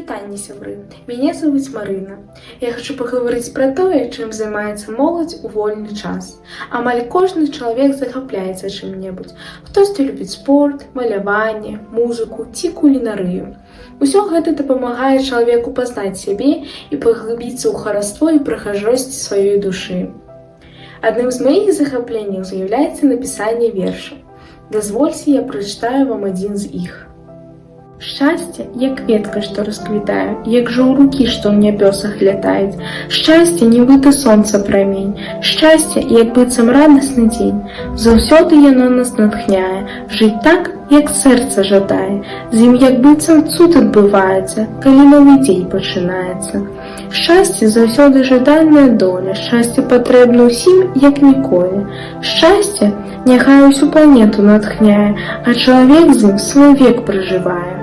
Вітанне, сябры! Мяне завуць Марына. Я хочу паговорыць пра тое, чым займаецца моладзь у вольны час. Амаль кожны чалавек захапляецца чым-небудзь. Хтосьці любіць спорт, маляванне, музыку ці кулінарыю. Усё гэта дапамагае чалавеку пазнаць сябе і паглыбіцца ў хараство і прыгажосць сваёй душы. Адным з маіх захапленняў з'яўляецца напісанне верша. Дазвольце, я прачытаю вам адзін з іх. Шчасце, як кветка, што расквітае, як жаўрукі, што ў нябёсах лятаюць. Шчасце, нібыта сонца прамень. Шчасце, як быццам радасны дзень. Заўсёды яно нас натхняе, жыць так, як сэрца жадае. З ім як быццам цуд адбываецца, калі новы дзень пачынаецца. Шчасце заўсёды жаданая доля, шчасце патрэбна ўсім, як ніколі. Шчасце няхай усю планету натхняе, а чалавек з ім свой век пражывае.